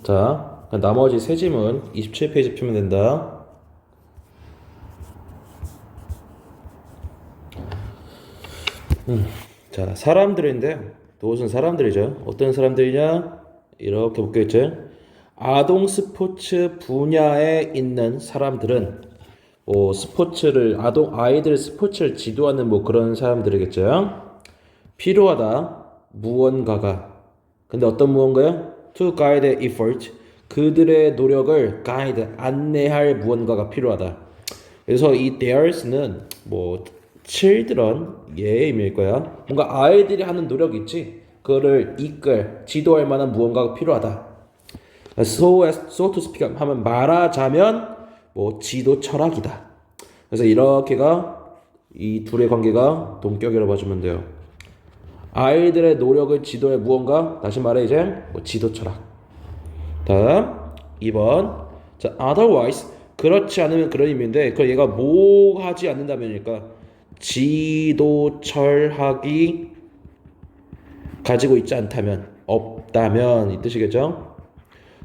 자, 나머지 세 지문 27페이지 펴면 된다. 자, 사람들인데 무슨 사람들이죠? 어떤 사람들이냐? 이렇게 묶여있죠. 아동 스포츠 분야에 있는 사람들은 뭐 스포츠를 아이들 스포츠를 지도하는 뭐 그런 사람들이겠죠. 필요하다 무언가가. 근데 어떤 무언가요? To guide effort. 그들의 노력을 guide 안내할 무언가가 필요하다. 그래서 이 there's는 뭐 children 얘의 의미일 거야. 뭔가 아이들이 하는 노력이 있지. 그거를 이끌 지도할 만한 무언가가 필요하다. so to speak 하면 말하자면 뭐 지도 철학이다. 그래서 이렇게가 이 둘의 관계가 동격이라고 봐주면 돼요. 아이들의 노력을 지도할 무언가, 다시 말해 이제 뭐 지도 철학. 다음 2번. 자, otherwise 그렇지 않으면 그런 의미인데 그 얘가 뭐 하지 않는다면이니까 지도 철학이 가지고 있지 않다면, 없다면 이 뜻이겠죠.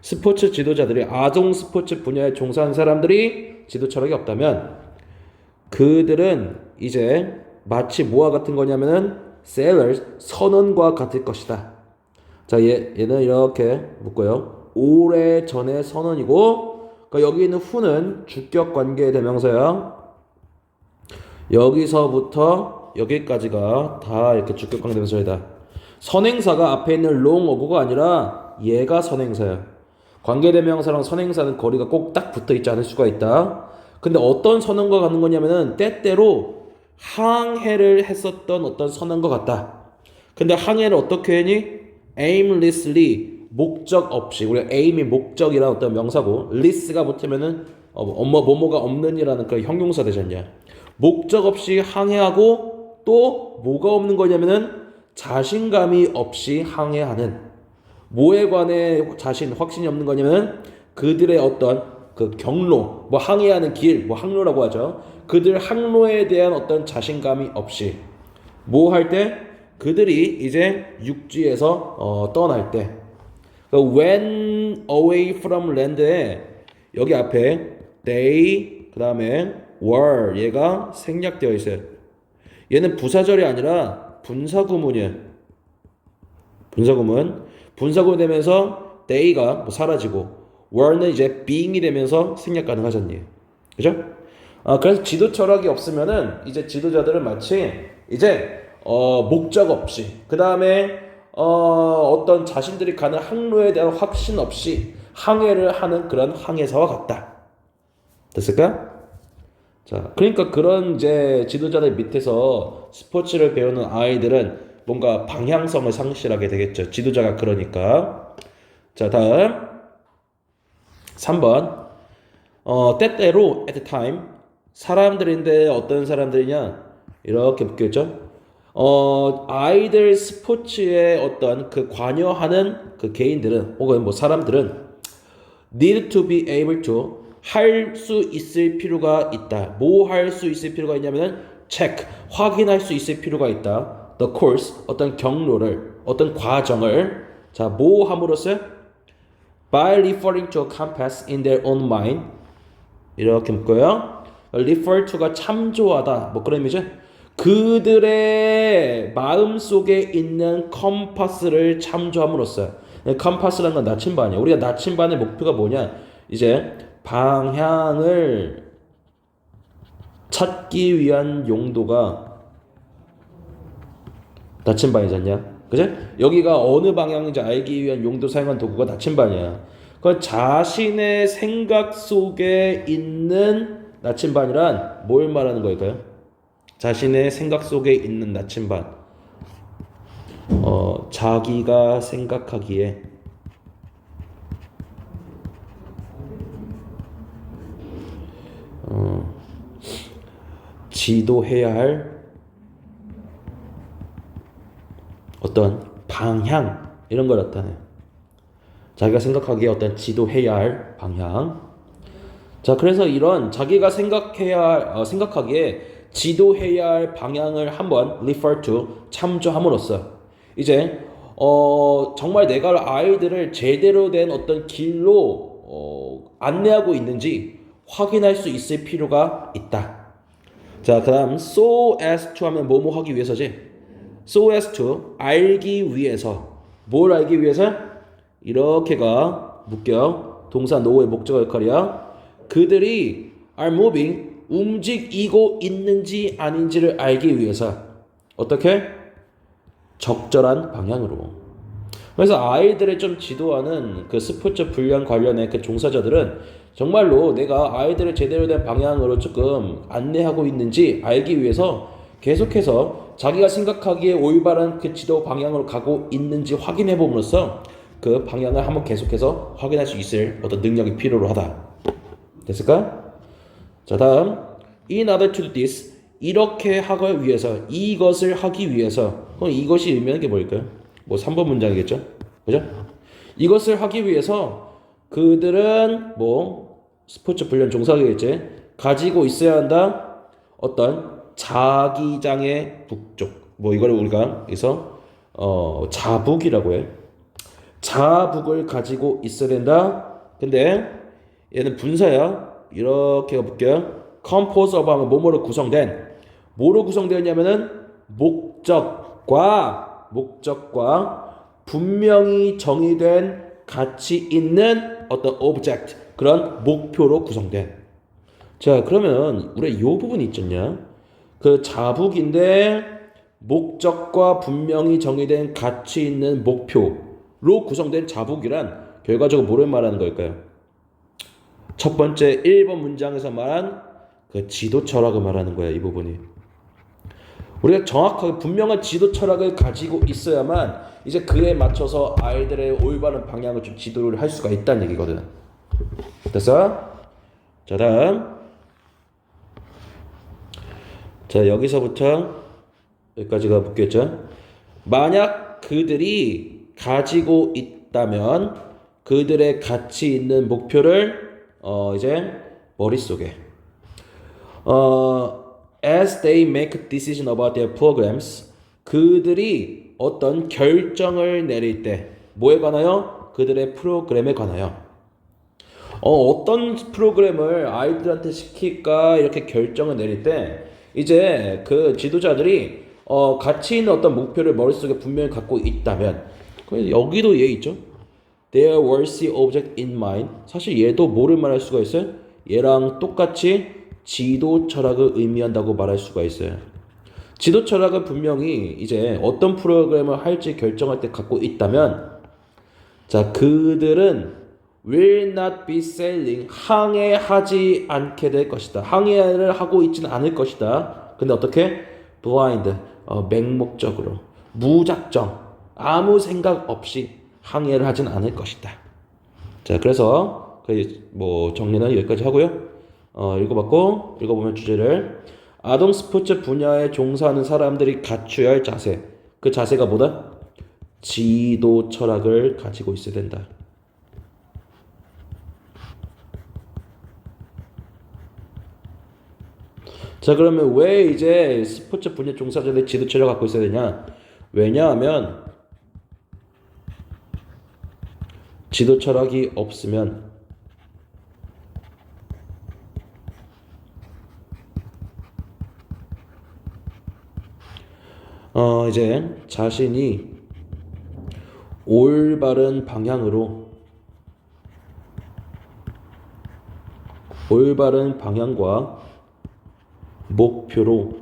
스포츠 지도자들이 아동 스포츠 분야에 종사하는 사람들이 지도 철학이 없다면 그들은 이제 마치 뭐와 같은 거냐면은 sailors 선원과 같을 것이다. 자, 얘는 이렇게 묶고요. 오래 전의 선원이고, 그러니까 여기 있는 who는 주격 관계의 대명사야. 여기서부터 여기까지가 다 이렇게 주격 관계 대명사이다. 선행사가 앞에 있는 long 어구가 아니라 얘가 선행사야. 관계대명사랑 선행사는 거리가 꼭 딱 붙어 있지 않을 수가 있다. 근데 어떤 선언과 같은 거냐면은 때때로 항해를 했었던 어떤 선언과 같다. 근데 항해를 어떻게 했니? aimlessly 목적 없이. 우리가 aim이 목적이라는 어떤 명사고 less가 붙으면은 뭐뭐가 없는이라는 그런 형용사 되지 않냐. 목적 없이 항해하고 또 뭐가 없는 거냐면은 자신감이 없이 항해하는. 뭐에 관해 확신이 없는 거냐면 그들의 어떤 그 경로, 뭐 항해하는 길, 뭐 항로라고 하죠. 그들 항로에 대한 어떤 자신감이 없이 뭐 할 때? 그들이 이제 육지에서 떠날 때. when away from land에 여기 앞에 they 그 다음에 were 얘가 생략되어 있어요. 얘는 부사절이 아니라 분사구문이에요. 분사구문 되면서 they가 뭐 사라지고 were는 이제 being이 되면서 생략 가능하잖니. 그죠? 그래서 지도 철학이 없으면은 이제 지도자들은 마치 이제 목적 없이 그 다음에 어떤 자신들이 가는 항로에 대한 확신 없이 항해를 하는 그런 항해사와 같다. 됐을까? 자, 그러니까 그런 이제 지도자들 밑에서 스포츠를 배우는 아이들은 뭔가 방향성을 상실하게 되겠죠. 지도자가 그러니까. 자, 다음 3번. 때때로 at the time 사람들인데 어떤 사람들이냐? 이렇게 묶여있죠. 아이들 스포츠에 어떤 그 관여하는 그 개인들은 혹은 뭐 사람들은 need to be able to 할 수 있을 필요가 있다. 뭐 할 수 있을 필요가 있냐면은 check 확인할 수 있을 필요가 있다. The course 어떤 경로를 어떤 과정을 자 뭐 함으로써 by referring to a compass in their own mind 이렇게 묶어요. refer to가 참조하다 뭐 그런 의미죠. 그들의 마음속에 있는 컴파스를 참조함으로써 컴파스라는 건 나침반이야. 우리가 나침반의 목표가 뭐냐? 이제 방향을 찾기 위한 용도가 나침반이잖냐? 그죠? 여기가 어느 방향인지 알기 위한 용도 사용한 도구가 나침반이야. 그 자신의 생각 속에 있는 나침반이란 뭘 말하는 걸까요? 자신의 생각 속에 있는 나침반. 자기가 생각하기에 지도해야 할 어떤 방향 이런 걸 나타내요. 자기가 생각하기에 어떤 지도해야 할 방향. 자, 그래서 이런 자기가 생각하기에 지도해야 할 방향을 한번 refer to 참조함으로써 이제 정말 내가 아이들을 제대로 된 어떤 길로 안내하고 있는지 확인할 수 있을 필요가 있다. 자, 그다음 so as to 하면 뭐뭐 하기 위해서지. so as to 알기 위해서. 뭘 알기 위해서? 이렇게가 묶여. 동사 no의 목적어 역할이야. 그들이 are moving 움직이고 있는지 아닌지를 알기 위해서 어떻게? 적절한 방향으로. 그래서 아이들을 좀 지도하는 그 스포츠 훈련 관련의 그 종사자들은 정말로 내가 아이들을 제대로 된 방향으로 조금 안내하고 있는지 알기 위해서 계속해서 자기가 생각하기에 올바른 그 지도 방향으로 가고 있는지 확인해 봄으로써 그 방향을 한번 계속해서 확인할 수 있을 어떤 능력이 필요로 하다. 됐을까? 자, 다음 in order to do this 이렇게 하기 위해서 이것을 하기 위해서 그럼 이것이 의미하는 게 뭘까요? 뭐 3번 문장이겠죠? 그죠? 이것을 하기 위해서 그들은 뭐 스포츠 훈련 종사자겠지 가지고 있어야 한다 어떤 자기장의 북쪽 뭐 이걸 우리가 여기서 자북이라고 해 자북을 가지고 있어야 된다 근데 얘는 분사야 이렇게 볼게요 compose of 하면 뭐뭐로 구성된 뭐로 구성되었냐면은 목적과 분명히 정의된 가치 있는 어떤 object 그런 목표로 구성된 자 그러면 우리 이 부분이 있잖냐 그 자북인데 목적과 분명히 정의된 가치 있는 목표로 구성된 자북이란 결과적으로 뭐를 말하는 걸까요? 첫 번째 1번 문장에서 말한 그 지도 철학을 말하는 거야 이 부분이 우리가 정확하게 분명한 지도 철학을 가지고 있어야만 이제 그에 맞춰서 아이들의 올바른 방향을 좀 지도를 할 수가 있다는 얘기거든. 됐어? 자 다음 자 여기서부터 여기까지가 붙겠죠. 만약 그들이 가지고 있다면 그들의 가치 있는 목표를 이제 머릿속에 as they make decision about their programs 그들이 어떤 결정을 내릴 때 뭐에 관하여? 그들의 프로그램에 관하여 어떤 프로그램을 아이들한테 시킬까 이렇게 결정을 내릴 때 이제 그 지도자들이 가치 있는 어떤 목표를 머릿속에 분명히 갖고 있다면 여기도 얘 있죠 their worthy object in mind 사실 얘도 뭐를 말할 수가 있어요? 얘랑 똑같이 지도 철학을 의미한다고 말할 수가 있어요. 지도 철학은 분명히 이제 어떤 프로그램을 할지 결정할 때 갖고 있다면 자 그들은 will not be selling 항해하지 않게 될 것이다. 항해를 하고 있지는 않을 것이다. 근데 어떻게? blind 맹목적으로 무작정 아무 생각 없이 항해를 하진 않을 것이다. 자 그래서 뭐 정리는 여기까지 하고요. 읽어보면 주제를 아동 스포츠 분야에 종사하는 사람들이 갖춰야 할 자세 그 자세가 뭐다? 지도 철학을 가지고 있어야 된다. 자 그러면 왜 이제 스포츠 분야 종사자들이 지도 철학을 갖고 있어야 되냐? 왜냐하면 지도 철학이 없으면 이제 자신이 올바른 방향과 목표로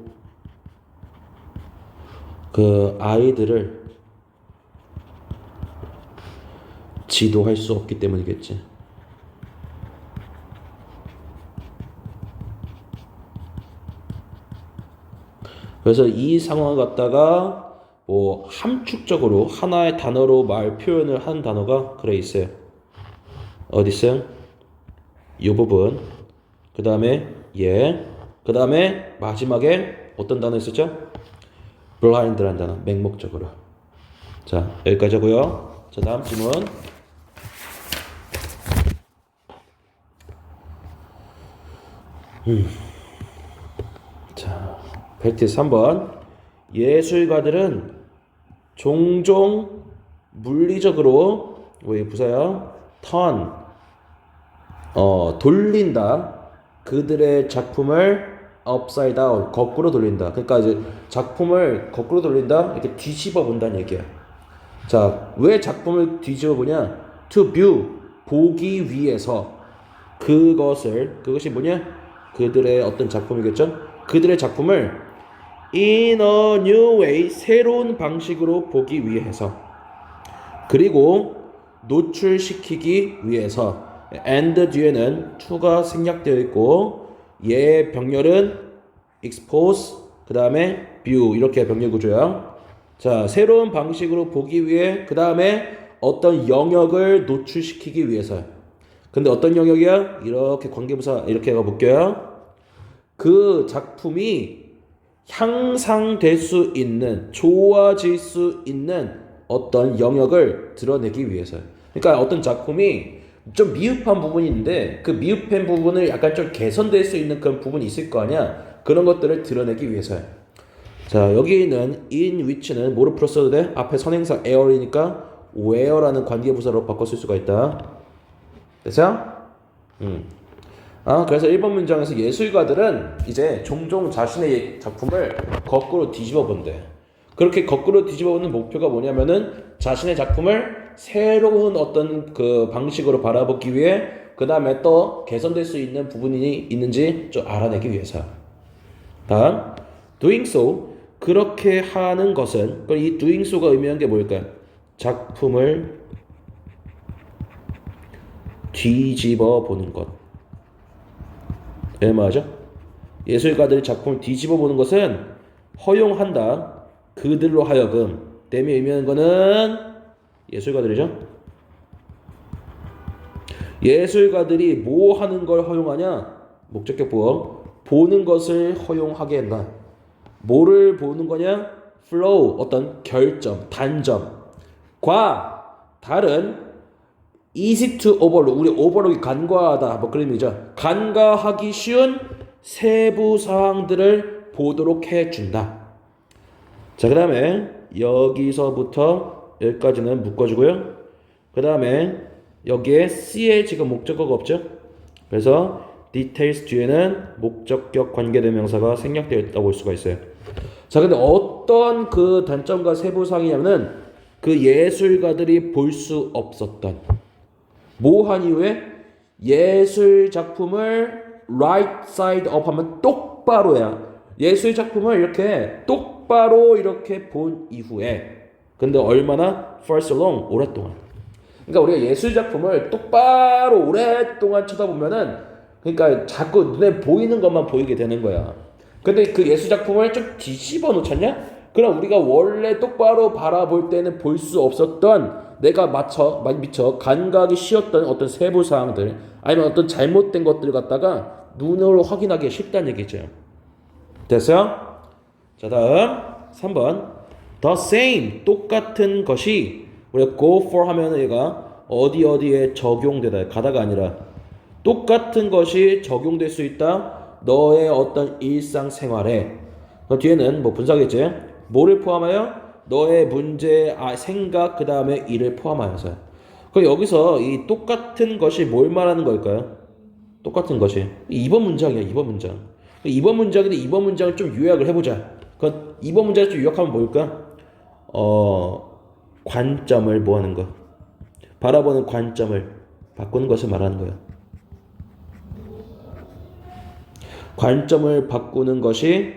그 아이들을 지도할 수 없기 때문이겠지. 그래서 이 상황을 갖다가 뭐 함축적으로 하나의 단어로 말 표현을 한 단어가 그래 있어요. 어디 있어요? 이 부분. 그 다음에 그 다음에 마지막에 어떤 단어 있었죠? blind라는 단어. 맹목적으로. 자 여기까지 하고요. 자 다음 질문. 자 팩트 3번. 예술가들은 종종 물리적으로 왜 부사야? turn 돌린다. 그들의 작품을 upside down 거꾸로 돌린다. 그러니까 이제 작품을 거꾸로 돌린다. 이렇게 뒤집어 본다는 얘기야. 자, 왜 작품을 뒤집어 보냐? To view 보기 위해서 그것이 뭐냐? 그들의 어떤 작품이겠죠? 그들의 작품을 in a new way 새로운 방식으로 보기 위해서 그리고 노출시키기 위해서 and 뒤에는 to가 생략되어 있고 얘 병렬은 expose 그 다음에 view 이렇게 병렬 구조야. 자, 새로운 방식으로 보기 위해 그 다음에 어떤 영역을 노출시키기 위해서. 근데 어떤 영역이야? 이렇게 관계부사 이렇게 가볼게요. 그 작품이 향상될 수 있는 좋아질 수 있는 어떤 영역을 드러내기 위해서. 그러니까 어떤 작품이 좀 미흡한 부분이 있는데 그 미흡한 부분을 약간 좀 개선될 수 있는 그런 부분이 있을 거 아니야. 그런 것들을 드러내기 위해서야. 자, 여기 있는 in which는 뭐로 풀었어도 돼? 앞에 선행사 are이니까 where라는 관계부사로 바꿔 쓸 수가 있다. 됐어? 그래서 1번 문장에서 예술가들은 이제 종종 자신의 작품을 거꾸로 뒤집어 본대. 그렇게 거꾸로 뒤집어 보는 목표가 뭐냐면은 자신의 작품을 새로운 어떤 그 방식으로 바라보기 위해 그 다음에 또 개선될 수 있는 부분이 있는지 좀 알아내기 위해서. 다음, doing so 그렇게 하는 것은 이 doing so가 의미하는 게 뭘까요? 작품을 뒤집어 보는 것. 맞아? 예술가들이 작품을 뒤집어 보는 것은 허용한다. 그들로 하여금 땜이 의미하는 거는 예술가들이죠. 예술가들이 뭐 하는 걸 허용하냐? 목적격 보어 보는 것을 허용하게 한다. 뭐를 보는 거냐? flow 어떤 결점, 단점과 다른 easy to overlook 우리 overlook이 간과하다 뭐 그런 의미죠. 간과하기 쉬운 세부 사항들을 보도록 해준다. 자, 그 다음에 여기서부터 여기까지는 묶어주고요. 그 다음에 여기에 C에 지금 목적어가 없죠. 그래서 details 뒤에는 목적격 관계대명사가 생략되어 있다고 볼 수가 있어요. 자, 근데 어떤 그 단점과 세부사항이냐면은 그 예술가들이 볼 수 없었던 뭐 한 이후에 예술 작품을 right side up 하면 똑바로야. 예술 작품을 이렇게 똑바로 이렇게 본 이후에 근데 얼마나 for so long 오랫동안. 그러니까 우리가 예술 작품을 똑바로 오랫동안 쳐다보면은 그러니까 자꾸 눈에 보이는 것만 보이게 되는 거야. 근데 그 예술 작품을 좀 뒤집어 놓잖냐? 그럼 우리가 원래 똑바로 바라볼 때는 볼 수 없었던 내가 미처 간과하기 쉬웠던 어떤 세부 사항들 아니면 어떤 잘못된 것들을 갖다가 눈으로 확인하기 쉽다는 얘기죠. 됐어요? 자, 다음 3번 the same 똑같은 것이 우리가 go for 하면은 얘가 어디에 적용되다 가다가 아니라 똑같은 것이 적용될 수 있다. 너의 어떤 일상생활에 그 뒤에는 뭐 분사겠지? 뭐를 포함하여? 너의 문제, 생각, 그 다음에 일을 포함하여서. 그럼 여기서 이 똑같은 것이 뭘 말하는 걸까요? 똑같은 것이 2번 문장이야. 2번 문장. 2번 문장인데 2번 문장을 좀 요약을 해보자. 그 2번 문장을 좀 요약하면 뭘까? 관점을 뭐 하는 거? 바라보는 관점을 바꾸는 것을 말하는 거야. 관점을 바꾸는 것이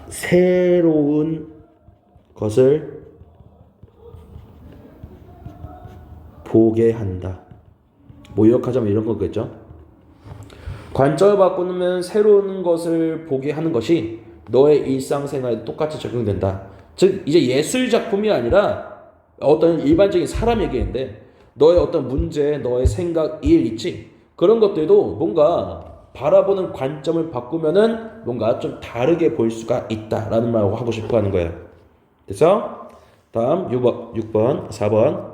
새로운 것을 보게 한다. 요약하자면 이런 거겠죠. 관점을 바꾸면 새로운 것을 보게 하는 것이 너의 일상생활에 똑같이 적용된다. 즉 이제 예술 작품이 아니라 어떤 일반적인 사람 얘기인데 너의 어떤 문제, 너의 생각, 일 있지? 그런 것들도 뭔가 바라보는 관점을 바꾸면은 뭔가 좀 다르게 볼 수가 있다라는 말을 하고 싶어 하는 거예요. 그래서 다음 6번, 4번.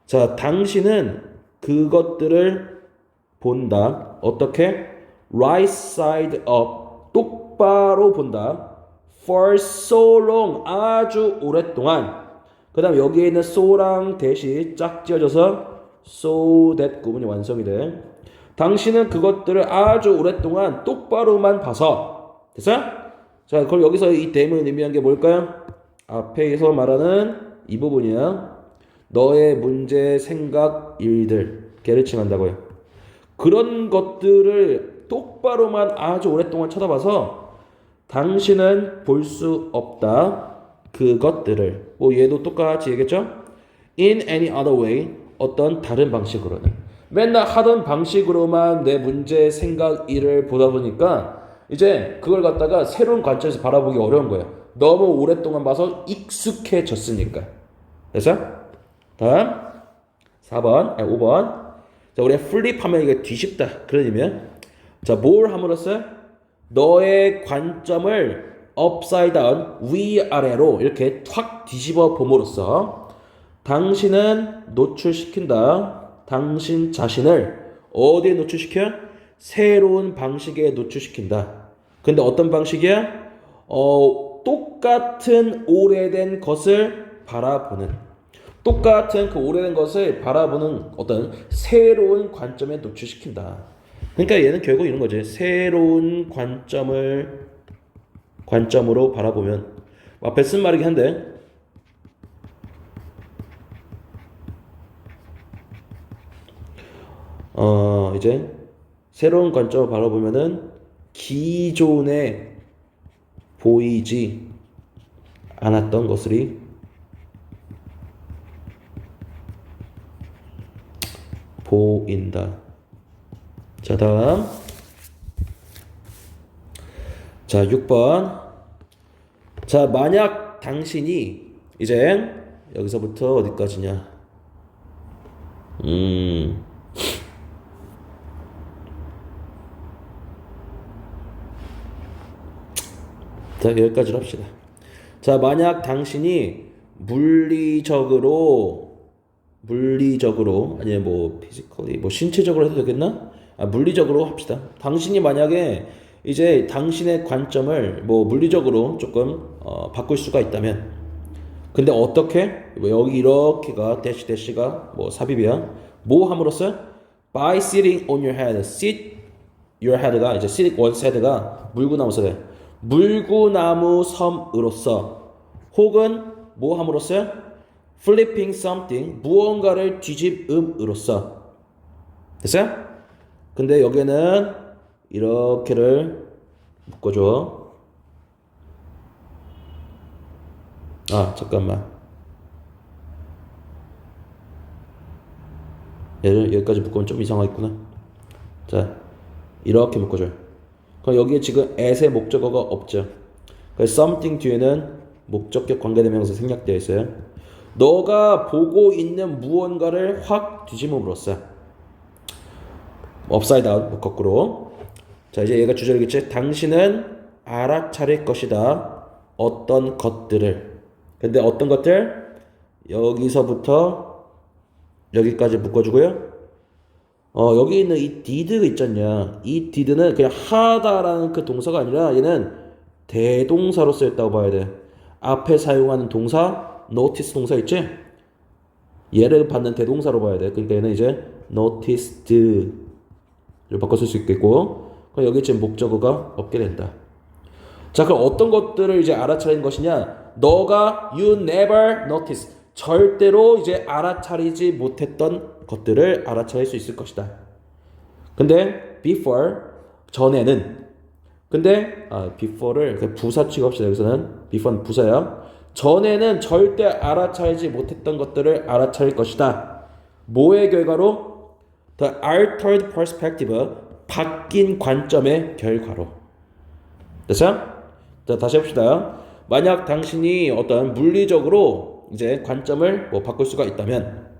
자, 당신은 그것들을 본다. 어떻게? Right side up. 똑바로 본다. for so long 아주 오랫동안. 그 다음 여기에 있는 so랑 that이 짝지어져서 so that 구문이 완성이 돼. 당신은 그것들을 아주 오랫동안 똑바로만 봐서. 됐어? 자, 그럼 여기서 이 that은 의미한 게 뭘까요? 앞에서 말하는 이 부분이야. 너의 문제, 생각, 일들 걔를 칭한다고요. 그런 것들을 똑바로만 아주 오랫동안 쳐다봐서 당신은 볼 수 없다. 그것들을. 뭐 얘도 똑같이 얘기했죠? In any other way. 어떤 다른 방식으로는. 맨날 하던 방식으로만 내 문제, 생각, 일을 보다 보니까 이제 그걸 갖다가 새로운 관점에서 바라보기 어려운 거예요. 너무 오랫동안 봐서 익숙해졌으니까. 됐어? 다음 4번, 5번. 자, 우리가 플립하면 이게 뒤집다 그런 의미야. 자, 뭘 함으로써 너의 관점을 upside down 위아래로 이렇게 확 뒤집어 봄으로써 당신은 노출시킨다. 당신 자신을 어디에 노출시켜? 새로운 방식에 노출시킨다. 근데 어떤 방식이야? 똑같은 오래된 것을 바라보는, 똑같은 그 오래된 것을 바라보는 어떤 새로운 관점에 노출시킨다. 그러니까 얘는 결국 이런 거지. 새로운 관점으로 바라보면. 앞에 쓴 말이긴 한데 이제 새로운 관점을 바라보면은 기존에 보이지 않았던 것들이 보인다. 자, 다음. 자, 6번. 자, 만약 당신이 이제 여기서부터 어디까지냐? 자, 여기까지로 합시다. 자, 만약 당신이 물리적으로 아니면 뭐 physically 뭐 신체적으로 해도 되겠나? 물리적으로 합시다. 당신이 만약에 이제 당신의 관점을 뭐 물리적으로 조금 바꿀 수가 있다면, 근데 어떻게? 여기 이렇게가 대시가 뭐 삽입이야. 뭐 함으로써? By sitting on your head. sit your head가 이제 sit one's head가 물구나무 서래. 물구나무 섬으로써, 혹은 뭐 함으로써? flipping something, 무언가를 뒤집음으로써. 됐어요? 근데 여기는 이렇게를 묶어줘. 잠깐만. 얘를 여기까지 묶으면 좀 이상하겠구나. 자, 이렇게 묶어줘요. 그럼 여기에 지금 at의 목적어가 없죠. 그래서 something 뒤에는 목적격 관계대명사 생략되어 있어요. 너가 보고 있는 무언가를 확 뒤집음으로써. upside down, 거꾸로. 자, 이제 얘가 주절이겠지. 당신은 알아차릴 것이다. 어떤 것들을. 근데 어떤 것들? 여기서부터 여기까지 묶어주고요. 여기 있는 이 did 있잖냐. 이 did는 그냥 하다라는 그 동사가 아니라 얘는 대동사로 쓰였다고 봐야 돼. 앞에 사용하는 동사, notice 동사 있지? 얘를 받는 대동사로 봐야 돼. 그러니까 얘는 이제 noticed를 바꿔 쓸 수 있겠고, 그럼 여기 지금 목적어가 없게 된다. 자, 그럼 어떤 것들을 이제 알아차린 것이냐? 너가 you never notice, 절대로 이제 알아차리지 못했던 것들을 알아차릴 수 있을 것이다. 근데 before, 전에는. 근데 before를 부사 취급합시다. 여기서는 before는 부사야. 전에는 절대 알아차리지 못했던 것들을 알아차릴 것이다. 뭐의 결과로? The altered perspective, 바뀐 관점의 결과로. 됐어? 자, 다시 해봅시다. 만약 당신이 어떤 물리적으로 이제 관점을 뭐 바꿀 수가 있다면,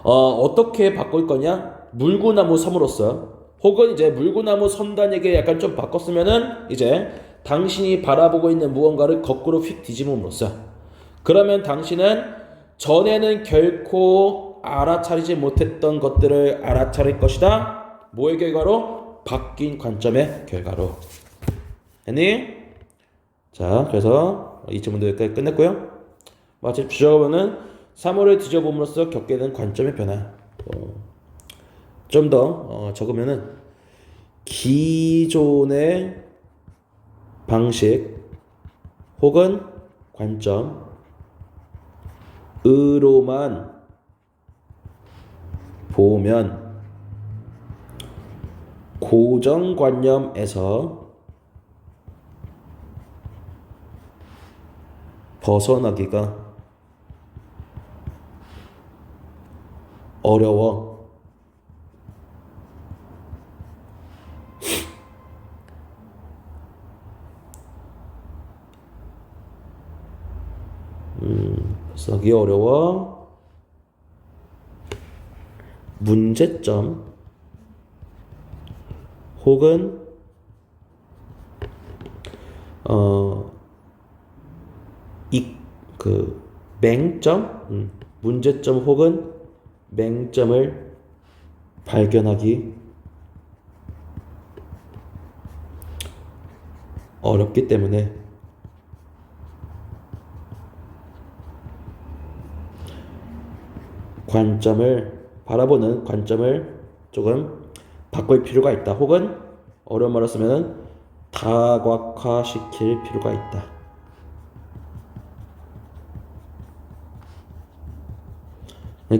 어떻게 바꿀 거냐? 물구나무 섬으로써, 혹은 이제 물구나무 선단에게 약간 좀 바꿨으면은 이제 당신이 바라보고 있는 무언가를 거꾸로 휙 뒤집음으로써. 그러면 당신은 전에는 결코 알아차리지 못했던 것들을 알아차릴 것이다. 뭐의 결과로? 바뀐 관점의 결과로. 했니? 자, 그래서 이 질문도 여기까지 끝냈고요. 마치 주저보면은 3월을 뒤져봄으로써 겪게 된 관점의 변화. 좀 더 적으면은 기존의 방식 혹은 관점으로만 보면 고정관념에서 벗어나기가 어려워. 벗어나기 어려워. 문제점 혹은 맹점, 문제점 혹은 맹점을 발견하기 어렵기 때문에 바라보는 관점을 조금 바꿀 필요가 있다. 혹은 어려운 말로 쓰면 다각화시킬 필요가 있다.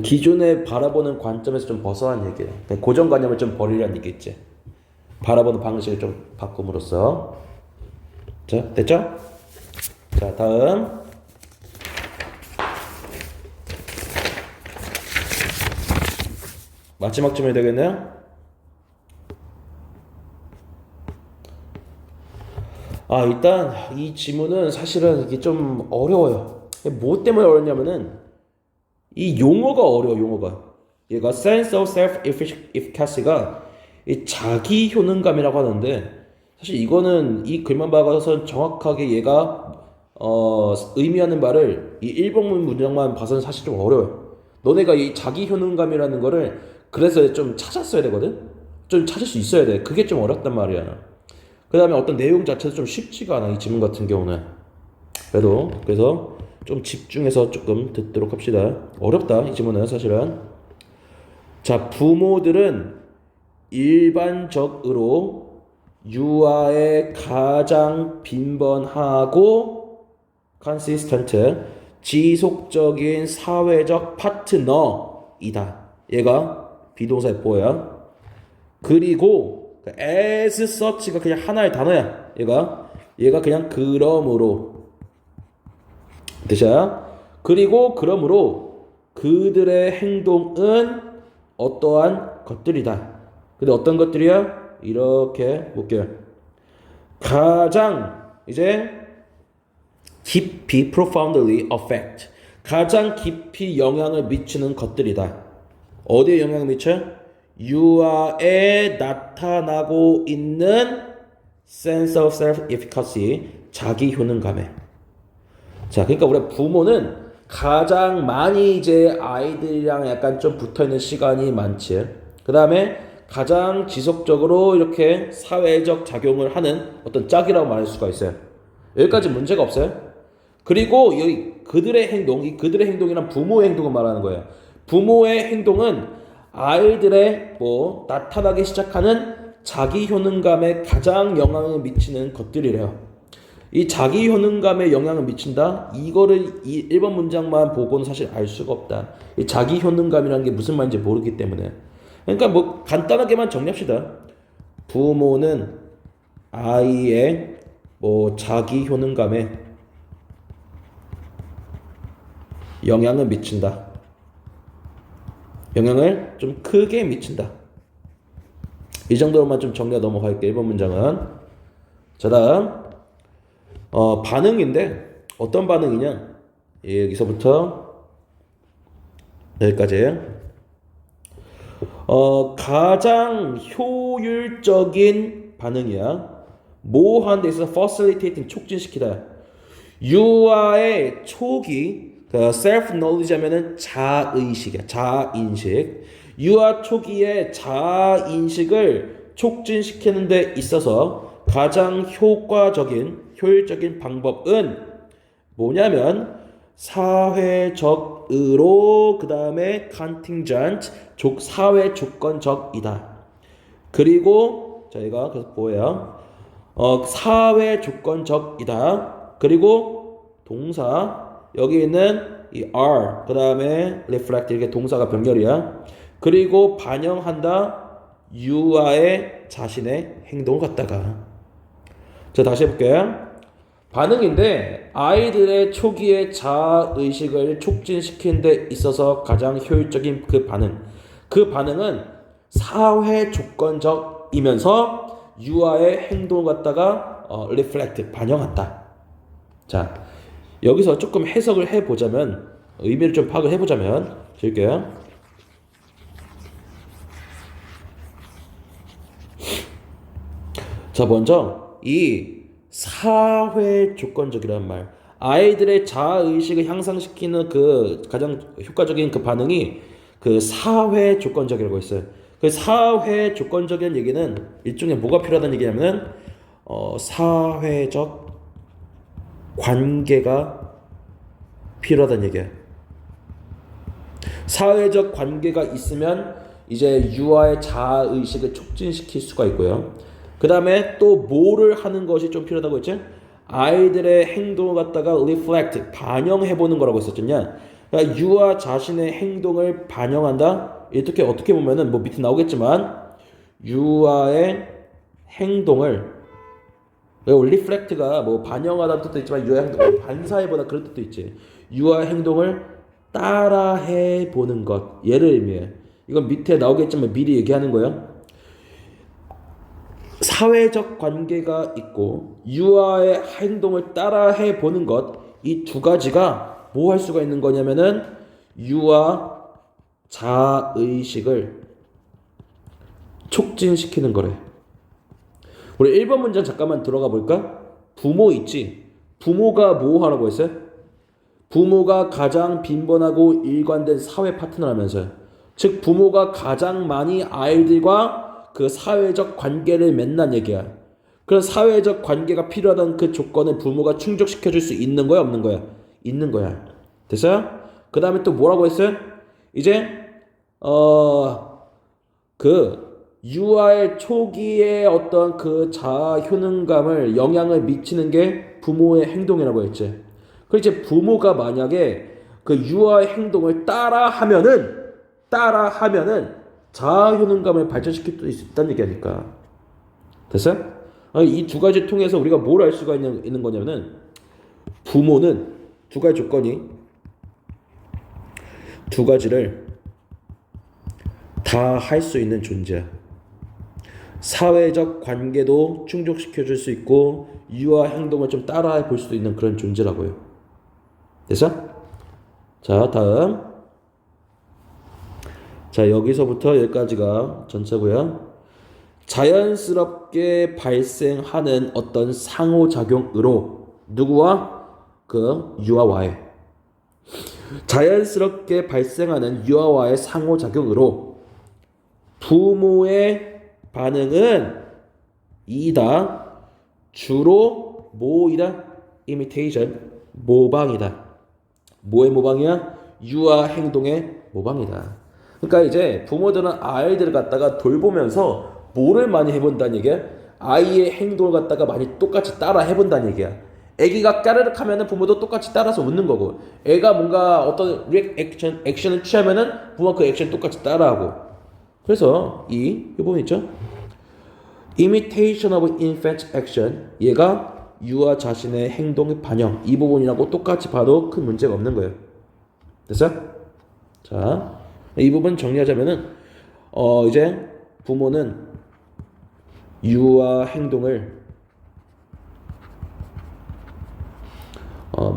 기존에 바라보는 관점에서 좀 벗어난 얘기예요. 고정관념을 좀 버리라는 얘기겠지. 바라보는 방식을 좀 바꿈으로써. 자, 됐죠? 자, 다음. 마지막 질문이 되겠네요. 일단 이 지문은 사실은 이게 좀 어려워요. 뭐 때문에 어렵냐면은 이 용어가 어려워. 용어가 얘가 sense of self efficacy가 이 자기 효능감이라고 하는데 사실 이거는 이 글만 봐서 정확하게 얘가 의미하는 말을 이 일본문 문장만 봐서는 사실 좀 어려워요. 너네가 이 자기 효능감이라는 거를 그래서 좀 찾았어야 되거든. 좀 찾을 수 있어야 돼. 그게 좀 어렵단 말이야. 그 다음에 어떤 내용 자체도 좀 쉽지가 않아. 이 지문 같은 경우는. 그래서 좀 집중해서 조금 듣도록 합시다. 어렵다 이 지문은 사실은. 자, 부모들은 일반적으로 유아의 가장 빈번하고 consistent 지속적인 사회적 파트너이다. 얘가 비동사의 보야. 그리고 as such가 그냥 하나의 단어야. 얘가 그냥 그러므로 뜻이야. 그리고 그러므로 그들의 행동은 어떠한 것들이다. 근데 어떤 것들이야? 이렇게 볼게요. 가장 이제 깊이 profoundly affect 가장 깊이 영향을 미치는 것들이다. 어디에 영향을 미쳐? 유아에 나타나고 있는 sense of self-efficacy 자기 효능감에. 자, 그러니까 우리 부모는 가장 많이 이제 아이들이랑 약간 좀 붙어있는 시간이 많지. 그 다음에 가장 지속적으로 이렇게 사회적 작용을 하는 어떤 짝이라고 말할 수가 있어요. 여기까지 문제가 없어요. 그리고 여기 그들의 행동, 이 그들의 행동이란 부모의 행동을 말하는 거예요. 부모의 행동은 아이들의 나타나기 시작하는 자기 효능감에 가장 영향을 미치는 것들이래요. 이 자기 효능감에 영향을 미친다? 이거를 이 1번 문장만 보고는 사실 알 수가 없다. 이 자기 효능감이라는 게 무슨 말인지 모르기 때문에. 그러니까 간단하게만 정리합시다. 부모는 아이의 자기 효능감에 영향을 미친다. 영향을 좀 크게 미친다. 이 정도로만 좀 정리가 넘어갈게요. 1번 문장은. 자, 다음 반응인데 어떤 반응이냐? 여기서부터 여기까지. 가장 효율적인 반응이야. 뭐 하는 데 있어서 facilitating 촉진시키다. 유아의 초기 self knowledge 하면은 자의식이야. 자인식. 유아 초기의 자인식을 촉진시키는 데 있어서 가장 효과적인 효율적인 방법은 뭐냐면 사회적으로 그 다음에 contingent 사회 조건적이다. 그리고 저희가 계속 보여요. 사회 조건적이다. 그리고 동사 여기 있는 이 are 그 다음에 reflect 이렇게 동사가 병렬이야. 그리고 반영한다. 유아의 자신의 행동을 갖다가. 자 다시 해볼게요. 반응인데 아이들의 초기의 자아의식을 촉진시키는 데 있어서 가장 효율적인 그 반응은 사회 조건적이면서 유아의 행동을 갖다가 reflect 반영한다. 자 여기서 조금 해석을 해보자면 의미를 좀 파악을 해보자면 줄게요. 자 먼저 이 사회 조건적이란 말 아이들의 자아의식을 향상시키는 그 가장 효과적인 그 반응이 그 사회 조건적이라고 했어요. 그 사회 조건적인 얘기는 일종의 뭐가 필요하다는 얘기냐면 사회적 관계가 필요하다는 얘기야. 사회적 관계가 있으면 이제 유아의 자아의식을 촉진시킬 수가 있고요. 그 다음에 또 뭐를 하는 것이 좀 필요하다고 했지? 아이들의 행동을 갖다가 reflect, 반영해보는 거라고 했었잖냐. 그러니까 유아 자신의 행동을 반영한다. 어떻게 보면은 뭐 밑에 나오겠지만 유아의 행동을 reflect가 뭐 반영하다는 뜻도 있지만 유아의 행동 반사해보다 그런 뜻도 있지. 유아의 행동을 따라해보는 것 얘를 의미해. 이건 밑에 나오겠지만 미리 얘기하는 거야. 사회적 관계가 있고 유아의 행동을 따라해 보는 것 이 두 가지가 뭐 할 수가 있는 거냐면은 유아 자의식을 촉진시키는 거래. 우리 1번 문장 잠깐만 들어가 볼까? 부모 있지? 부모가 뭐 하라고 했어요? 부모가 가장 빈번하고 일관된 사회 파트너라면서요. 즉 부모가 가장 많이 아이들과 그 사회적 관계를 맺는 얘기야. 그런 사회적 관계가 필요하다는 그 조건을 부모가 충족시켜줄 수 있는 거야, 없는 거야? 있는 거야. 됐어요? 그 다음에 또 뭐라고 했어요? 이제 그 유아의 초기에 어떤 그 자아 효능감을 영향을 미치는 게 부모의 행동이라고 했지. 그 이제 부모가 만약에 그 유아의 행동을 따라하면은 자아 효능감을 발전시킬 수 있다는 얘기하니까. 됐어요? 이 두 가지 통해서 우리가 뭘 알 수가 있는 거냐면은 부모는 두 가지 조건이 두 가지를 다 할 수 있는 존재야. 사회적 관계도 충족시켜줄 수 있고 유아 행동을 좀 따라해 볼 수도 있는 그런 존재라고요. 됐어? 자 다음 자 여기서부터 여기까지가 전체고요. 자연스럽게 발생하는 어떤 상호작용으로 누구와? 그 유아와의 자연스럽게 발생하는 유아와의 상호작용으로 부모의 반응은 이다. 주로 뭐이다? imitation 모방이다. 뭐의 모방이야? 유아 행동의 모방이다. 그러니까 이제 부모들은 아이들을 갖다가 돌보면서 뭐를 많이 해본다는 얘기야? 아이의 행동을 갖다가 많이 똑같이 따라 해본다는 얘기야. 애기가 까르륵 하면은 부모도 똑같이 따라서 웃는 거고, 애가 뭔가 어떤 액션을 취하면은 부모가 그 액션 똑같이 따라하고. 그래서 이 부분 있죠? imitation of infant action 얘가 유아 자신의 행동의 반영 이 부분이라고 똑같이 봐도 큰 문제가 없는 거예요. 됐어? 자, 이 부분 정리하자면은 이제 부모는 유아 행동을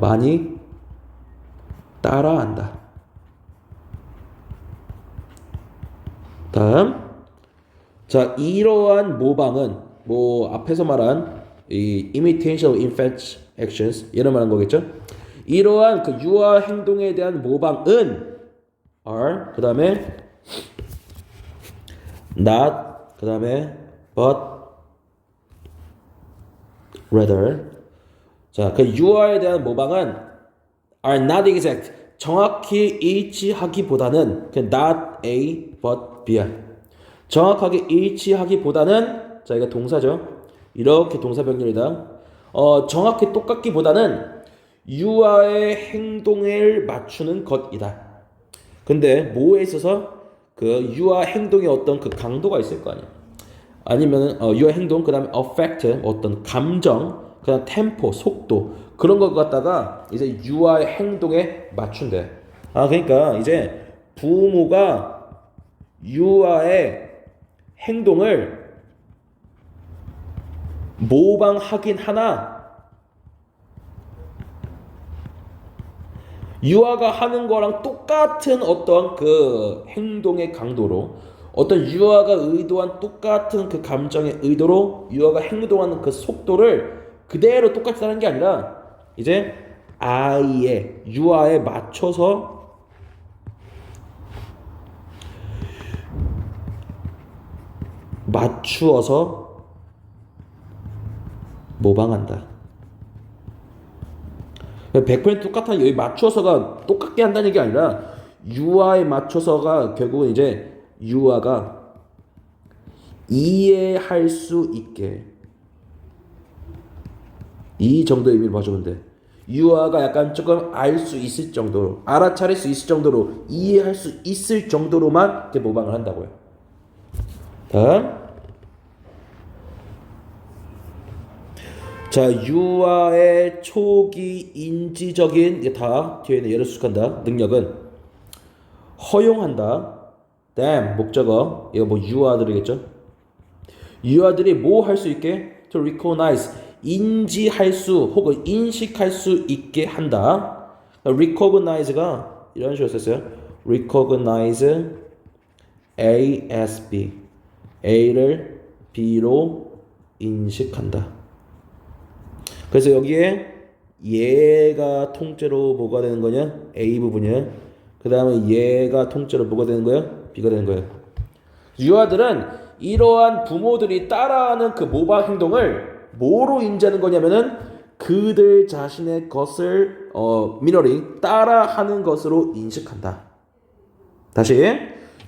많이 따라한다. 다음, 자 이러한 모방은 뭐 앞에서 말한 이 imitation of infant actions 얘를 말한 거겠죠? 이러한 그 유아 행동에 대한 모방은 are 그 다음에 not 그 다음에 but rather 자, 그 유아에 대한 모방은 are not exact. 정확히 일치하기보다는 그 not A but B야. 정확하게 일치하기보다는 자, 이거 동사죠. 이렇게 동사 병렬이다. 정확히 똑같기보다는 유아의 행동을 맞추는 것이다. 근데 뭐에 있어서 그 유아 행동의 어떤 그 강도가 있을 거 아니야. 아니면 유아 행동 그다음에 affect 어떤 감정 그다음 템포 속도 그런 것 갖다가 이제 유아의 행동에 맞춘대. 그러니까 이제 부모가 유아의 행동을 모방하긴 하나 유아가 하는 거랑 똑같은 어떤 그 행동의 강도로 어떤 유아가 의도한 똑같은 그 감정의 의도로 유아가 행동하는 그 속도를 그대로 똑같이 하는 게 아니라 이제 아이의 유아에 맞추어서 모방한다. 100% 똑같아. 여기 맞춰서가 똑같게 한다는 게 아니라 유아에 맞춰서가 결국은 이제 유아가 이해할 수 있게 이 정도의 의미를 봐주면 돼. 유아가 약간 조금 알 수 있을 정도로 알아차릴 수 있을 정도로 이해할 수 있을 정도로만 이렇게 모방을 한다고요. 다음. 자, 유아의 초기 인지적인 이게 다 뒤에 있는 예를 수식한다 능력은 허용한다. damn 목적어 이거 뭐 유아들이겠죠. 유아들이 뭐 할 수 있게 to recognize 인지할 수 혹은 인식할 수 있게 한다. recognize가 이런 식으로 썼어요. recognize A as B A를 B로 인식한다. 그래서 여기에 얘가 통째로 뭐가 되는 거냐? A 부분이야. 그 다음에 얘가 통째로 뭐가 되는 거야? B가 되는 거야. 유아들은 이러한 부모들이 따라하는 그 모방 행동을 뭐로 인지하는 거냐면은 그들 자신의 것을 미러링 따라하는 것으로 인식한다. 다시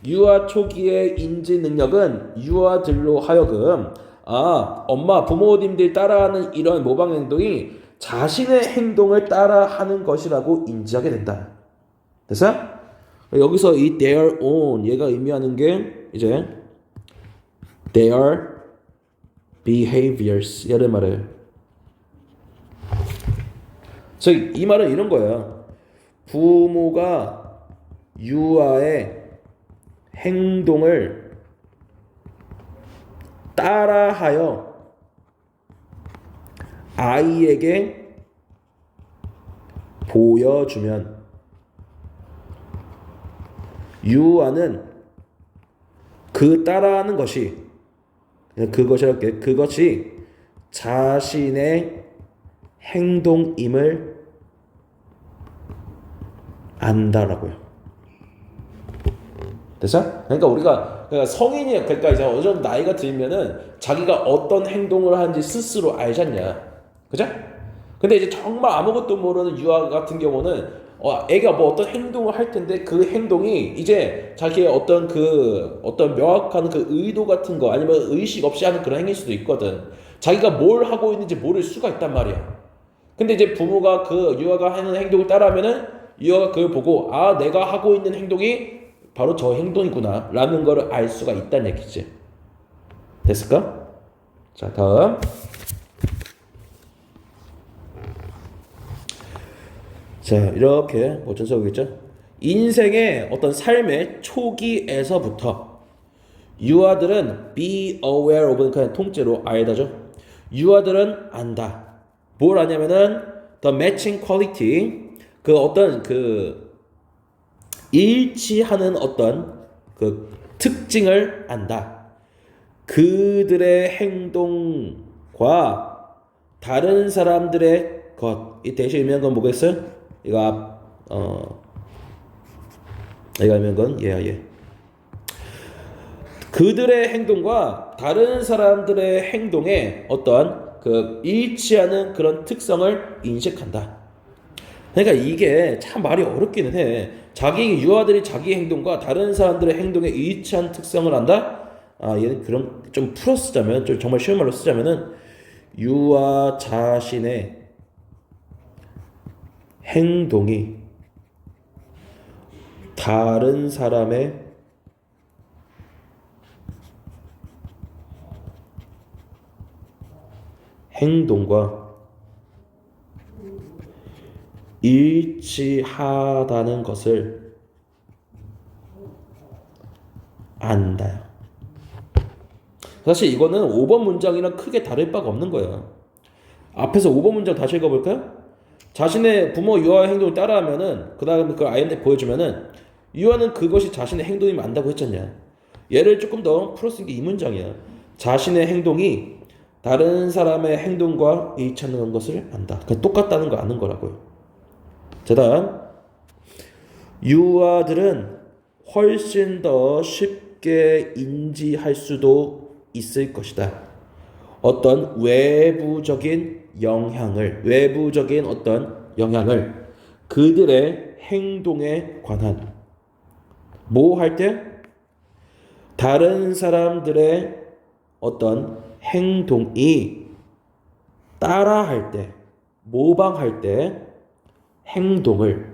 유아 초기의 인지 능력은 유아들로 하여금 엄마 부모님들이 따라하는 이런 모방 행동이 자신의 행동을 따라하는 것이라고 인지하게 된다. 됐어? 여기서 이 their own 얘가 의미하는 게 이제 their behaviors 얘를 말해요. 즉 이 말은 이런 거야. 부모가 유아의 행동을 따라하여 아이에게 보여주면 유아는 그 따라하는 것이 그것이 자신의 행동임을 안다라고요. 됐어? 그러니까 성인이 그러니까 이제 어느 정도 나이가 들면은 자기가 어떤 행동을 하는지 스스로 알잖냐, 그죠? 근데 이제 정말 아무것도 모르는 유아 같은 경우는 애가 뭐 어떤 행동을 할 텐데 그 행동이 이제 자기의 어떤 명확한 그 의도 같은 거 아니면 의식 없이 하는 그런 행위일 수도 있거든. 자기가 뭘 하고 있는지 모를 수가 있단 말이야. 근데 이제 부모가 그 유아가 하는 행동을 따라하면은 유아가 그걸 보고 내가 하고 있는 행동이 바로 저 행동이구나 라는 거를 알 수가 있다는 얘기지. 됐을까? 자, 다음. 자, 이렇게 전체적이겠죠. 인생의 어떤 삶의 초기에서부터 유아들은 be aware of 그냥 통째로 알다죠. 유아들은 안다. 뭘 아냐면은 the matching quality 그 어떤 그 일치하는 어떤 그 특징을 안다. 그들의 행동과 다른 사람들의 것. 이 대신 의미한 건 뭐겠어요? 이거 의미한 건 얘. 그들의 행동과 다른 사람들의 행동에 어떤 그 일치하는 그런 특성을 인식한다. 그러니까 이게 참 말이 어렵기는 해. 유아들이 자기 행동과 다른 사람들의 행동에 일치한 특성을 한다. 얘는 그런 좀 풀어 쓰자면, 좀 정말 쉬운 말로 쓰자면은 유아 자신의 행동이 다른 사람의 행동과 일치하다는 것을 안다. 사실 이거는 5번 문장이랑 크게 다를 바가 없는 거야. 앞에서 5번 문장 다시 읽어볼까요? 자신의 부모 유아의 행동을 따라하면은 그 다음에 그걸 아이한테 보여주면은 유아는 그것이 자신의 행동이 맞다고 했잖냐. 얘를 조금 더 풀어쓴 게 이 문장이야. 자신의 행동이 다른 사람의 행동과 일치하는 것을 안다. 그러니까 똑같다는 거 아는 거라고요. 자, 다음 유아들은 훨씬 더 쉽게 인지할 수도 있을 것이다. 어떤 외부적인 어떤 영향을 그들의 행동에 관한 뭐 할 때? 다른 사람들의 어떤 행동이 따라할 때, 모방할 때 행동을,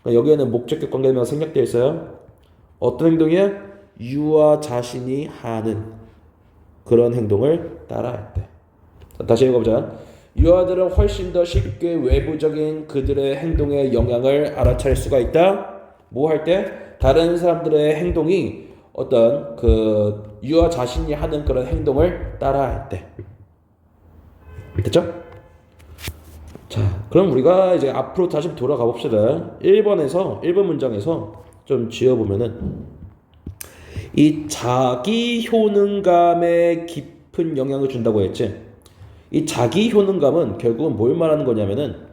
여기에는 목적격 관계명사 생략되어 있어요. 어떤 행동이야? 유아 자신이 하는 그런 행동을 따라할 때. 다시 읽어보자. 유아들은 훨씬 더 쉽게 외부적인 그들의 행동의 영향을 알아차릴 수가 있다. 뭐 할 때? 다른 사람들의 행동이 어떤 그 유아 자신이 하는 그런 행동을 따라할 때. 됐죠? 자, 그럼 우리가 이제 앞으로 다시 돌아가 봅시다. 1번 문장에서 좀 지어보면은 이 자기 효능감에 깊은 영향을 준다고 했지. 이 자기 효능감은 결국은 뭘 말하는 거냐면은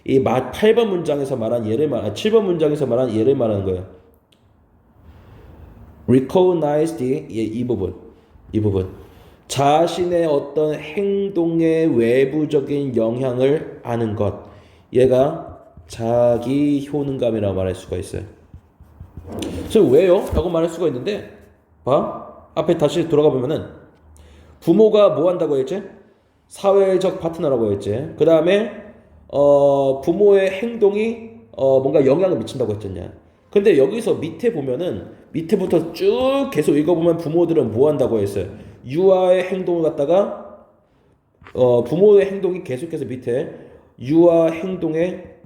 이 8번 문장에서 말한 예를 7번 문장에서 말한 예를 말하는 거예요. recognize 이 부분. 자신의 어떤 행동의 외부적인 영향을 아는 것. 얘가 자기 효능감이라고 말할 수가 있어요. 그래서 왜요? 라고 말할 수가 있는데 앞에 다시 돌아가 보면은 부모가 뭐 한다고 했지? 사회적 파트너라고 했지. 그 다음에 부모의 행동이 뭔가 영향을 미친다고 했잖냐. 근데 여기서 밑에부터 쭉 계속 읽어보면 부모들은 뭐 한다고 했어요? 유아의 행동을 갖다가 부모의 행동이 계속해서 밑에 유아 행동의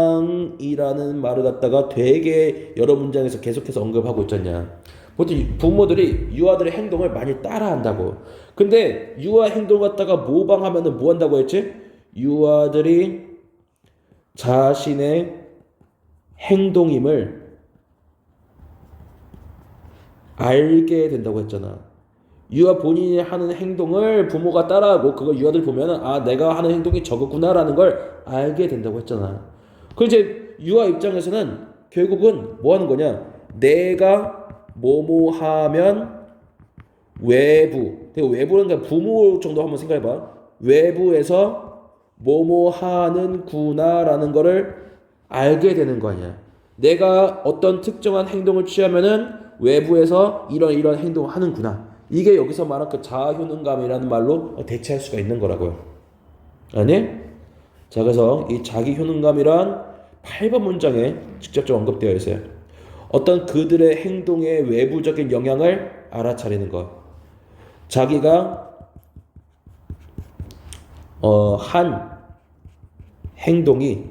모방이라는 말을 갖다가 되게 여러 문장에서 계속해서 언급하고 있잖냐. 보통 부모들이 유아들의 행동을 많이 따라한다고. 근데 유아 행동을 갖다가 모방하면은 뭐 한다고 했지? 유아들이 자신의 행동임을 알게 된다고 했잖아. 유아 본인이 하는 행동을 부모가 따라하고 그걸 유아들 보면은 내가 하는 행동이 저거구나라는 걸 알게 된다고 했잖아. 그럼 이제 유아 입장에서는 결국은 뭐 하는 거냐? 내가 뭐뭐 하면 외부는 그냥 부모 정도 한번 생각해봐. 외부에서 뭐뭐 하는구나라는 거를 알게 되는 거 아니야. 내가 어떤 특정한 행동을 취하면은 외부에서 이런 행동을 하는구나. 이게 여기서 말한 그 자아효능감이라는 말로 대체할 수가 있는 거라고요. 아니? 자, 그래서 이 자기효능감이란 8번 문장에 직접적으로 언급되어 있어요. 어떤 그들의 행동의 외부적인 영향을 알아차리는 것. 자기가 한 행동이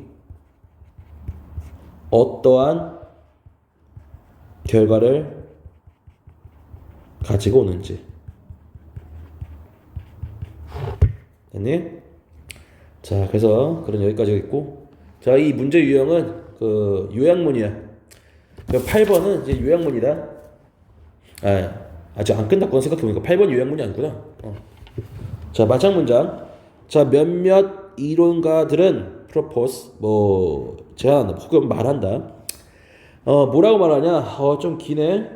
어떠한 결과를 가지고 오는지. 됐니? 자, 그래서 그런 여기까지 있고, 자, 이 문제 유형은 그 요약문이야. 8번은 이제 요약문이다. 아직 안 끝났구나 생각해보니까 8번 요약문이 아니구나. 자, 마지막 문장. 자, 몇몇 이론가들은 propose 제안한다 혹은 말한다. 뭐라고 말하냐? 좀 기네.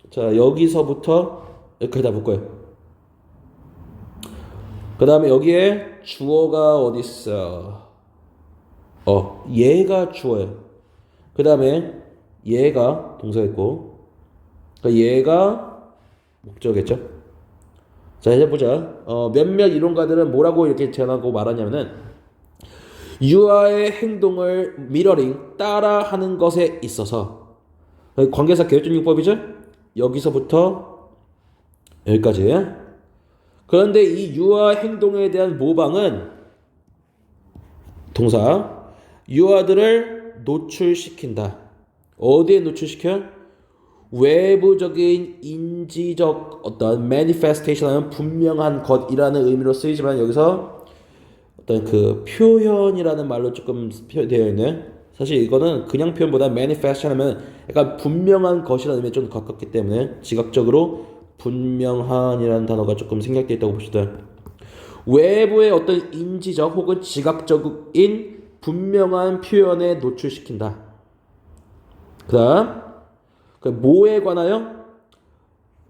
자, 여기서부터 여기까지 다 볼 거예요. 그 다음에 여기에 주어가 어디 있어? 얘가 주어예요. 그 다음에 얘가 동사였고, 그러니까 얘가 목적이겠죠. 자, 이제 보자. 몇몇 이론가들은 뭐라고 이렇게 제안하고 말하냐면은 유아의 행동을 미러링 따라하는 것에 있어서 관계사 결정용법이죠. 여기서부터 여기까지. 그런데 이 유아 행동에 대한 모방은 동사 유아들을 노출시킨다. 어디에 노출시켜? 외부적인 인지적 어떤 manifestation 하면 분명한 것이라는 의미로 쓰이지만 여기서 어떤 그 표현이라는 말로 조금 되어 있네. 사실 이거는 그냥 표현보다 manifestation 하면 약간 분명한 것이라는 의미에 좀 가깝기 때문에 지각적으로 분명한이라는 단어가 조금 생략되어 있다고 봅시다. 외부의 어떤 인지적 혹은 지각적인 분명한 표현에 노출시킨다. 그 다음 뭐에 관하여?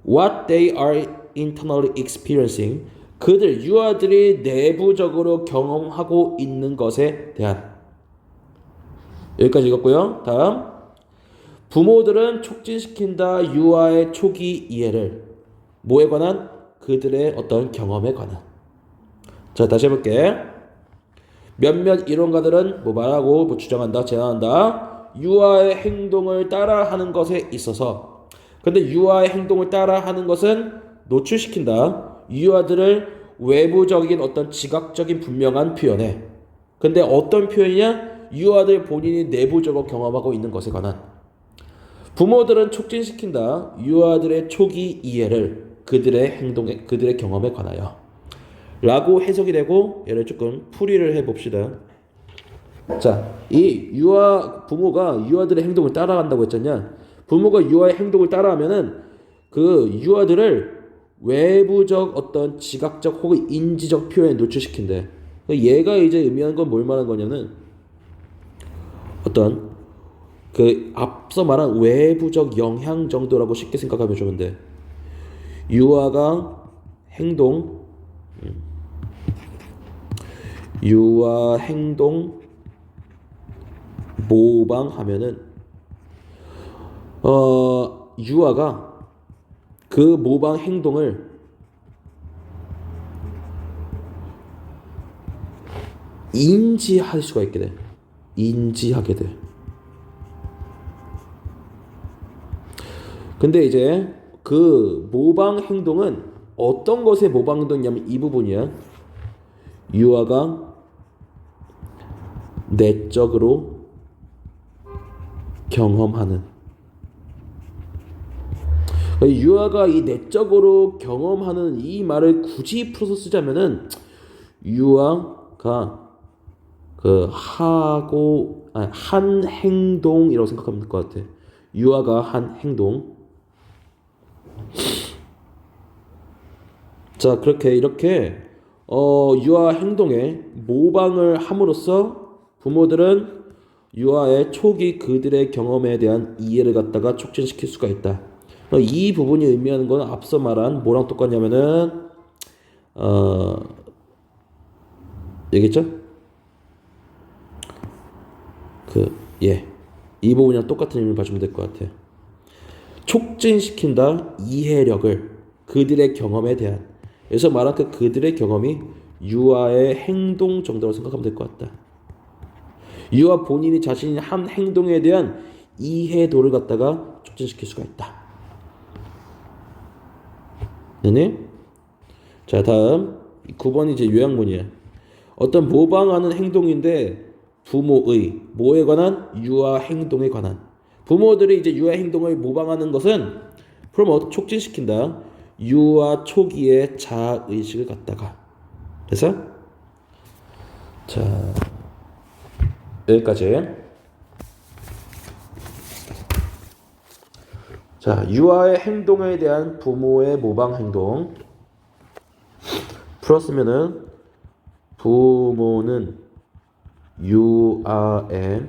What they are internally experiencing. 그들, 유아들이 내부적으로 경험하고 있는 것에 대한. 여기까지 읽었고요. 다음 부모들은 촉진시킨다 유아의 초기 이해를. 뭐에 관한? 그들의 어떤 경험에 관한. 자, 다시 해볼게. 몇몇 이론가들은 뭐 말하고 뭐 주장한다, 제안한다. 유아의 행동을 따라하는 것에 있어서. 근데 유아의 행동을 따라하는 것은 노출시킨다. 유아들을 외부적인 어떤 지각적인 분명한 표현에. 근데 어떤 표현이냐? 유아들 본인이 내부적으로 경험하고 있는 것에 관한. 부모들은 촉진시킨다. 유아들의 초기 이해를 그들의 행동에, 그들의 경험에 관하여. 라고 해석이 되고 얘를 조금 풀이를 해봅시다. 자, 이 부모가 유아들의 행동을 따라간다고 했잖냐. 부모가 유아의 행동을 따라하면은 그 유아들을 외부적 어떤 지각적 혹은 인지적 표현에 노출시킨대. 얘가 이제 의미하는 건 뭘 말하는 거냐면 어떤 그 앞서 말한 외부적 영향 정도라고 쉽게 생각하면 좋은데 유아 행동 모방하면은 유아가 그 모방 행동을 인지할 수가 있게 돼. 인지하게 돼. 근데 이제 그 모방 행동은 어떤 것에 모방 행동이냐면 이 부분이야. 유아가 내적으로 경험하는. 유아가 이 내적으로 경험하는 이 말을 굳이 풀어서 쓰자면은 유아가 그 한 행동이라고 생각하면 될 것 같아. 유아가 한 행동. 자, 이렇게 유아 행동에 모방을 함으로써 부모들은 유아의 초기 그들의 경험에 대한 이해를 갖다가 촉진시킬 수가 있다. 이 부분이 의미하는 건 앞서 말한 뭐랑 똑같냐면은 얘기했죠? 이 부분이랑 똑같은 의미를 봐주면 될 것 같아. 촉진시킨다 이해력을 그들의 경험에 대한. 그래서 말한 그들의 경험이 유아의 행동 정도로 생각하면 될 것 같다. 유아 본인이 자신이 한 행동에 대한 이해도를 갖다가 촉진시킬 수가 있다. 네? 자, 다음 9번이 이제 요약문이야. 어떤 모방하는 행동인데 부모의 뭐에 관한? 유아 행동에 관한. 부모들이 이제 유아 행동을 모방하는 것은 촉진시킨다. 유아 초기의 자아 의식을 갖다가. 그래서 자, 여기까지. 자, 유아의 행동에 대한 부모의 모방 행동 풀었으면은 부모는 유아의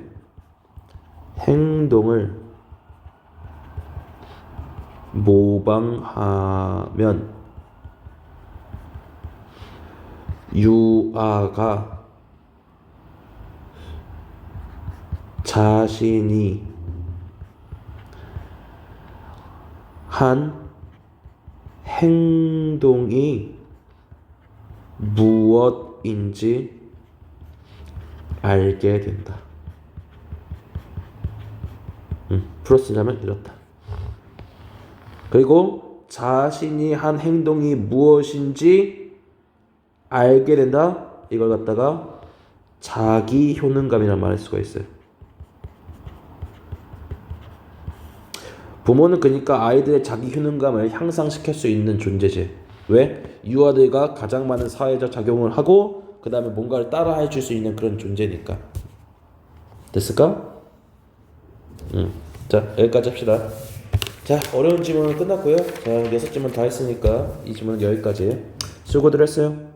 행동을 모방하면 유아가 자신이 한 행동이 무엇인지 알게 된다. 풀어쓰자면 이렇다. 그리고 자신이 한 행동이 무엇인지 알게 된다. 이걸 갖다가 자기 효능감이라는 말할 수가 있어요. 부모는 그러니까 아이들의 자기 효능감을 향상시킬 수 있는 존재지. 왜? 유아들과 가장 많은 사회적 작용을 하고 그 다음에 뭔가를 따라 해줄 수 있는 그런 존재니까. 됐을까? 자, 여기까지 합시다. 자, 어려운 지문은 끝났고요. 자, 6지문 다 했으니까 이 지문은 여기까지. 수고들 했어요.